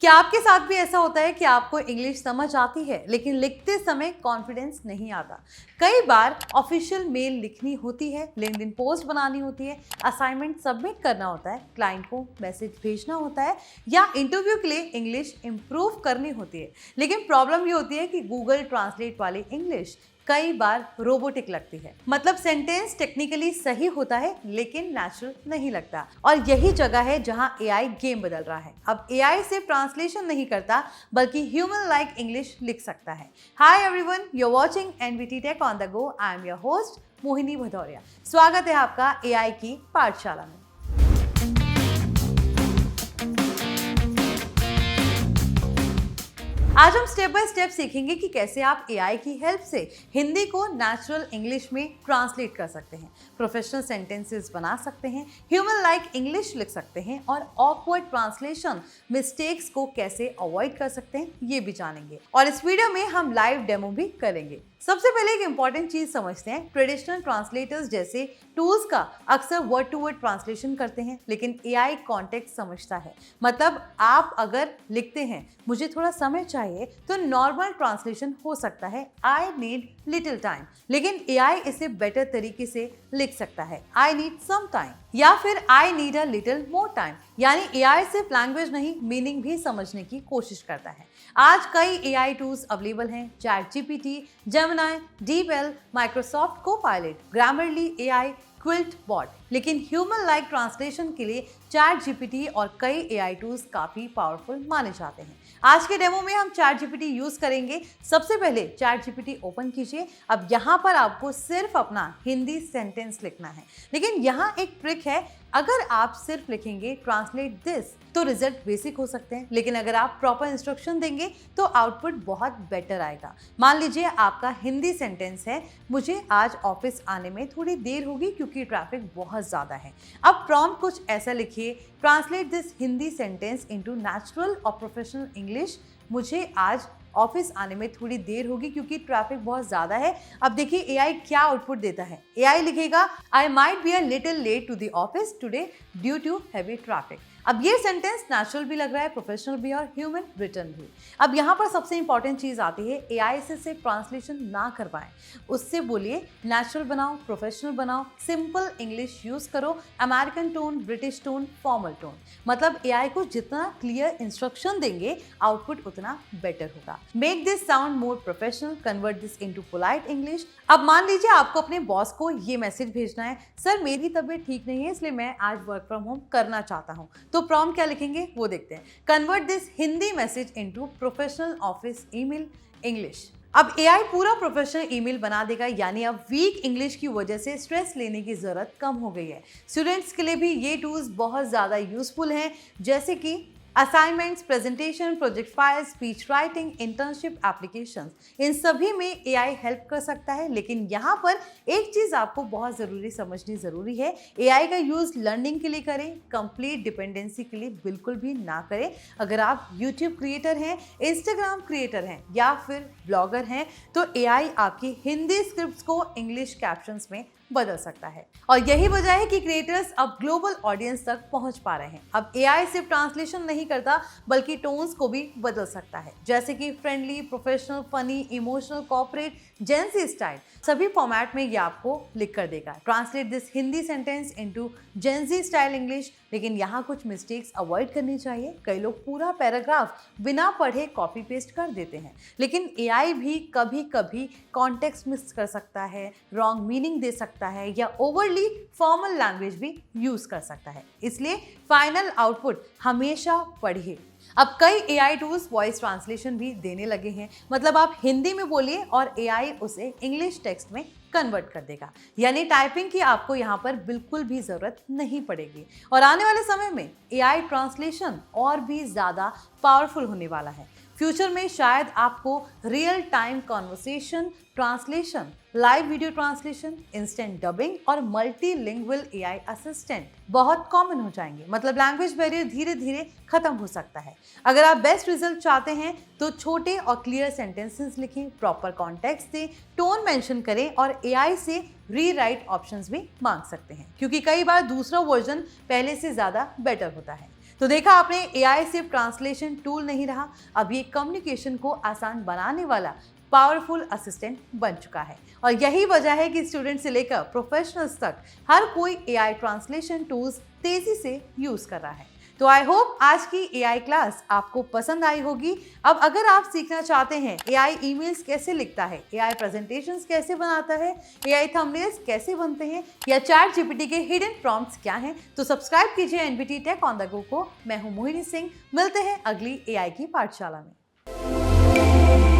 क्या आपके साथ भी ऐसा होता है कि आपको इंग्लिश समझ आती है लेकिन लिखते समय कॉन्फिडेंस नहीं आता? कई बार ऑफिशियल मेल लिखनी होती है, लिंक्डइन पोस्ट बनानी होती है, असाइनमेंट सबमिट करना होता है, क्लाइंट को मैसेज भेजना होता है या इंटरव्यू के लिए इंग्लिश इंप्रूव करनी होती है। लेकिन प्रॉब्लम ये होती है कि गूगल ट्रांसलेट वाली इंग्लिश कई बार रोबोटिक लगती है। मतलब सेंटेंस टेक्निकली सही होता है लेकिन नेचुरल नहीं लगता। और यही जगह है जहां एआई गेम बदल रहा है। अब एआई सिर्फ ट्रांसलेशन नहीं करता बल्कि ह्यूमन लाइक इंग्लिश लिख सकता है। Hi everyone, you are watching N V T tech on the go. I am your host Mohini Bhadauria. स्वागत है आपका एआई की पाठशाला में। आज हम स्टेप बाय स्टेप सीखेंगे कि कैसे आप एआई की हेल्प से हिंदी को नेचुरल इंग्लिश में ट्रांसलेट कर सकते हैं, प्रोफेशनल सेंटेंसेस बना सकते हैं, ह्यूमन लाइक इंग्लिश लिख सकते हैं और ऑकवर्ड ट्रांसलेशन मिस्टेक्स को कैसे अवॉइड कर सकते हैं ये भी जानेंगे। और इस वीडियो में हम लाइव डेमो भी करेंगे। सबसे पहले एक इंपॉर्टेंट चीज समझते हैं। ट्रेडिशनल ट्रांसलेटर्स जैसे टूल्स का अक्सर वर्ड टू वर्ड ट्रांसलेशन करते हैं, लेकिन एआई कॉन्टेक्स्ट समझता है। मतलब आप अगर लिखते हैं मुझे थोड़ा समय चाहिए तो नॉर्मल ट्रांसलेशन हो सकता है आई नीड लिटिल टाइम, लेकिन एआई इसे बेटर तरीके से लिख सकता है आई नीड सम टाइम या फिर I need a little more time. यानी एआई सिर्फ लैंग्वेज नहीं मीनिंग भी समझने की कोशिश करता है। आज कई एआई टूल्स अवेलेबल हैं, ChatGPT, Gemini, DeepL, Microsoft Copilot, Grammarly AI, QuillBot. लेकिन ह्यूमन लाइक ट्रांसलेशन के लिए चैट जीपीटी और कई एआई टूल्स काफी पावरफुल माने जाते हैं। आज के डेमो में हम चैट जीपीटी यूज करेंगे। सबसे पहले चैट जीपीटी ओपन कीजिए। अब यहाँ पर आपको सिर्फ अपना हिंदी सेंटेंस लिखना है, लेकिन यहाँ एक ट्रिक है। अगर आप सिर्फ लिखेंगे ट्रांसलेट दिस तो रिजल्ट बेसिक हो सकते हैं, लेकिन अगर आप प्रॉपर इंस्ट्रक्शन देंगे तो आउटपुट बहुत बेटर आएगा। मान लीजिए आपका हिंदी सेंटेंस है, मुझे आज ऑफिस आने में थोड़ी देर होगी क्योंकि ट्रैफिक बहुत ज़्यादा है। अब प्रॉम्प्ट कुछ ऐसा लिखिए, translate this Hindi sentence into natural और प्रोफेशनल इंग्लिश। मुझे आज ऑफिस आने में थोड़ी देर होगी क्योंकि ट्रैफिक बहुत ज़्यादा है। अब देखिए एआई क्या आउटपुट देता है। एआई लिखेगा I might be a little late to the office today due to heavy traffic. अब ये सेंटेंस नेचुरल भी लग रहा है, प्रोफेशनल भी और ह्यूमन रिटर्न भी। अब यहाँ पर सबसे इंपॉर्टेंट चीज़ आती है, एआई से सिर्फ ट्रांसलेशन ना करवाएं, उससे बोलिए नेचुरल बनाओ, प्रोफेशनल बनाओ, सिंपल इंग्लिश यूज़ करो, American tone, British tone, formal tone. मतलब एआई को जितना क्लियर इंस्ट्रक्शन देंगे आउटपुट उतना बेटर होगा। Make this sound more professional, convert this into polite English. अब मान लीजिए आपको अपने बॉस को ये मैसेज भेजना है, सर मेरी तबीयत ठीक नहीं है इसलिए मैं आज वर्क फ्रॉम होम करना चाहता हूँ। तो प्रॉम्प्ट क्या लिखेंगे वो देखते हैं। Convert this Hindi message into professional office email English. अब एआई पूरा प्रोफेशनल ईमेल बना देगा, यानी अब वीक इंग्लिश की वजह से स्ट्रेस लेने की जरूरत कम हो गई है। स्टूडेंट्स के लिए भी ये टूल्स बहुत ज़्यादा यूजफुल हैं, जैसे कि assignments, presentation, project files, speech writing, internship applications. इन सभी में एआई हेल्प कर सकता है। लेकिन यहाँ पर एक चीज़ आपको बहुत समझनी ज़रूरी है, एआई का यूज़ लर्निंग के लिए करें, कंप्लीट डिपेंडेंसी के लिए बिल्कुल भी ना करें। अगर आप यूट्यूब क्रिएटर हैं, इंस्टाग्राम क्रिएटर हैं या फिर ब्लॉगर हैं तो एआई आपकी हिंदी स्क्रिप्ट्स को इंग्लिश कैप्शंस में बदल सकता है। और यही वजह है कि क्रिएटर्स अब ग्लोबल ऑडियंस तक पहुंच पा रहे हैं। अब एआई सिर्फ ट्रांसलेशन नहीं करता बल्कि टोन्स को भी बदल सकता है, जैसे कि friendly, professional, funny, emotional, corporate, gen Z style. सभी फॉर्मेट में ये आपको लिख कर देगा, translate this Hindi sentence into gen Z style English. लेकिन यहाँ कुछ मिस्टेक्स अवॉइड करनी चाहिए। कई लोग पूरा पैराग्राफ बिना पढ़े कॉपी पेस्ट कर देते हैं, लेकिन एआई भी कभी कभी कॉन्टेक्स्ट मिस कर सकता है, रॉन्ग मीनिंग दे सकता है या ओवरली फॉर्मल लैंग्वेज भी यूज कर सकता है। इसलिए फाइनल आउटपुट हमेशा पढ़िए। अब कई एआई टूल्स वॉइस ट्रांसलेशन भी देने लगे हैं। मतलब आप हिंदी में बोलिए और एआई उसे इंग्लिश टेक्स्ट में कन्वर्ट कर देगा, यानी टाइपिंग की आपको यहाँ पर बिल्कुल भी जरूरत नहीं पड़ेगी। और आने वाले समय में एआई ट्रांसलेशन और भी ज़्यादा पावरफुल होने वाला है। फ्यूचर में शायद आपको real time conversation translation, live video translation, instant dubbing और मल्टीलिंगुअल एआई असिस्टेंट बहुत कॉमन हो जाएंगे। मतलब लैंग्वेज बैरियर धीरे धीरे खत्म हो सकता है। अगर आप बेस्ट रिजल्ट चाहते हैं तो छोटे और क्लियर सेंटेंसेस लिखें, प्रॉपर कॉन्टेक्स्ट दें, टोन मेंशन करें और एआई से रीराइट ऑप्शंस भी मांग सकते हैं, क्योंकि कई बार दूसरा वर्जन पहले से ज़्यादा बेटर होता है। तो देखा आपने, एआई सिर्फ ट्रांसलेशन टूल नहीं रहा, अब ये कम्युनिकेशन को आसान बनाने वाला पावरफुल असिस्टेंट बन चुका है। और यही वजह है कि स्टूडेंट से लेकर प्रोफेशनल्स तक हर कोई एआई ट्रांसलेशन टूल्स तेजी से यूज कर रहा है। तो आई होप आज की एआई क्लास आपको पसंद आई होगी। अब अगर आप सीखना चाहते हैं एआई ईमेल्स कैसे लिखता है, एआई प्रेजेंटेशंस कैसे बनाता है, एआई थंबनेल्स कैसे बनते हैं, या चैट जीपीटी के हिडन प्रॉम्प्ट्स क्या हैं, तो सब्सक्राइब कीजिए N B T tech on the go को। मैं हूं मोहिनी सिंह, मिलते हैं अगली एआई की पाठशाला में।